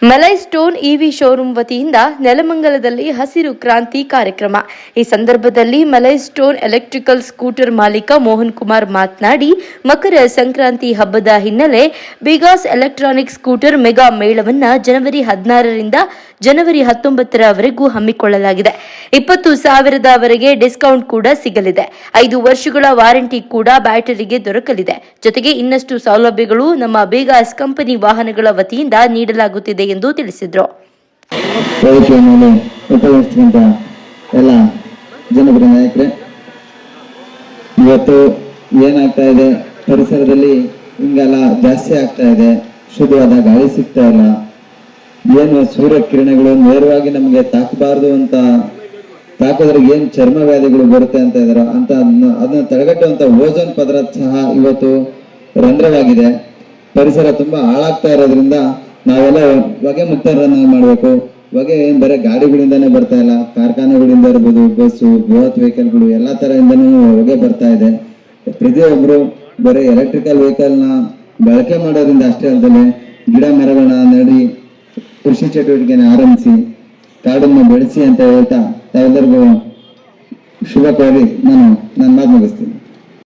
Malai stone EV showroom ವತಿಯಿಂದ ನೆಲಮಂಗಲದಲ್ಲಿ ಹಸಿರು ಕ್ರಾಂತಿ ಕಾರ್ಯಕ್ರಮ. ಈ ಸಂದರ್ಭದಲ್ಲಿ ಮಲೈ ಸ್ಟೋನ್ ಎಲೆಕ್ಟ್ರಿಕಲ್ ಸ್ಕೂಟರ್ ಮಾಲೀಕ ಮೋಹನ್ ಕುಮಾರ್ ಮಾತನಾಡಿ, ಮಕರ ಸಂಕ್ರಾಂತಿ ಹಬ್ಬದ ಹಿನ್ನೆಲೆ ಬಿಗಾಸ್ ಎಲೆಕ್ಟ್ರಾನಿಕ್ ಸ್ಕೂಟರ್ ಮೆಗಾ ಮೇಳವನ್ನು ಜನವರಿ 16ರಿಂದ ಜನವರಿ 19ರವರೆಗೂ ಹಮ್ಮಿಕೊಳ್ಳಲಾಗಿದೆ. 20,000ವರೆಗೆ ಡಿಸ್ಕೌಂಟ್ ಕೂಡ ಸಿಗಲಿದೆ. 5 ವರ್ಷಗಳ ವಾರಂಟಿ ಕೂಡ ಬ್ಯಾಟರಿಗೆ ದೊರಕಲಿದೆ. ಜೊತೆಗೆ ಇನ್ನಷ್ಟು ಸೌಲಭ್ಯಗಳು ನಮ್ಮ ಬಿಗಾಸ್ ಕಂಪನಿ ವಾಹನಗಳ ವತಿಯಿಂದ ನೀಡಲಾಗುತ್ತಿದೆ ಎಂದು ತಿಳಿಸಿದರು. ಎಲ್ಲ ಜನಪ್ರಿಯ ನಾಯಕರೇ, ಇವತ್ತು ಏನಾಗ್ತಾ ಇದೆ, ಪರಿಸರದಲ್ಲಿ ಹಿಂಗೆಲ್ಲ ಜಾಸ್ತಿ ಆಗ್ತಾ ಇದೆ, ಶುದ್ಧವಾದ ಗಾಳಿ ಸಿಗ್ತಾ ಇಲ್ಲ, ಏನು ಸೂರ್ಯ ಕಿರಣಗಳು ನೇರವಾಗಿ ನಮಗೆ ತಾಕಬಾರದು ಅಂತ ತಾಕೋದ್ರಿಗೆ ಏನ್ ಚರ್ಮ ವ್ಯಾಧಿಗಳು ಬರುತ್ತೆ ಅಂತ ಇದಾರೆ ಅಂತ ಅದನ್ನ ತಡೆಗಟ್ಟುವಂತ ಓಜೋನ್ ಪದರ ಸಹ ಇವತ್ತು ರಂಧ್ರವಾಗಿದೆ. ಪರಿಸರ ತುಂಬಾ ಹಾಳಾಗ್ತಾ ಇರೋದ್ರಿಂದ ನಾವೆಲ್ಲ ಹೊಗೆ ಮುಕ್ತರನ್ನ ಮಾಡಬೇಕು. ಹೊಗೆ ಬರೀ ಗಾಡಿಗಳಿಂದಾನೇ ಬರ್ತಾ ಇಲ್ಲ, ಕಾರ್ಖಾನೆಗಳಿಂದ ಇರ್ಬೋದು, ಬಸ್ಸು, ಬೃಹತ್ ವೆಹಿಕಲ್ಗಳು ಎಲ್ಲಾ ತರದಿಂದನೂ ಹೊಗೆ ಬರ್ತಾ ಇದೆ. ಪ್ರತಿಯೊಬ್ರು ಬರೀ ಎಲೆಕ್ಟ್ರಿಕಲ್ ವೆಹಿಕಲ್ ನ ಬಳಕೆ ಮಾಡೋದ್ರಿಂದ ಅಷ್ಟೇ ಅಲ್ಲದೆ ಗಿಡ ಮರಗಳನ್ನ ನೆಡಿ ಕೃಷಿ ಚಟುವಟಿಕೆನ ಆರಂಭಿಸಿ ಕಾಡನ್ನು ಬೆಳೆಸಿ ಅಂತ ಹೇಳ್ತಾ ತಾವೆಲ್ಲರಿಗೂ ಶುಭ ಕೋರಿ ನಾನು ನನ್ನ ಮಾತು ಮುಗಿಸ್ತೀನಿ.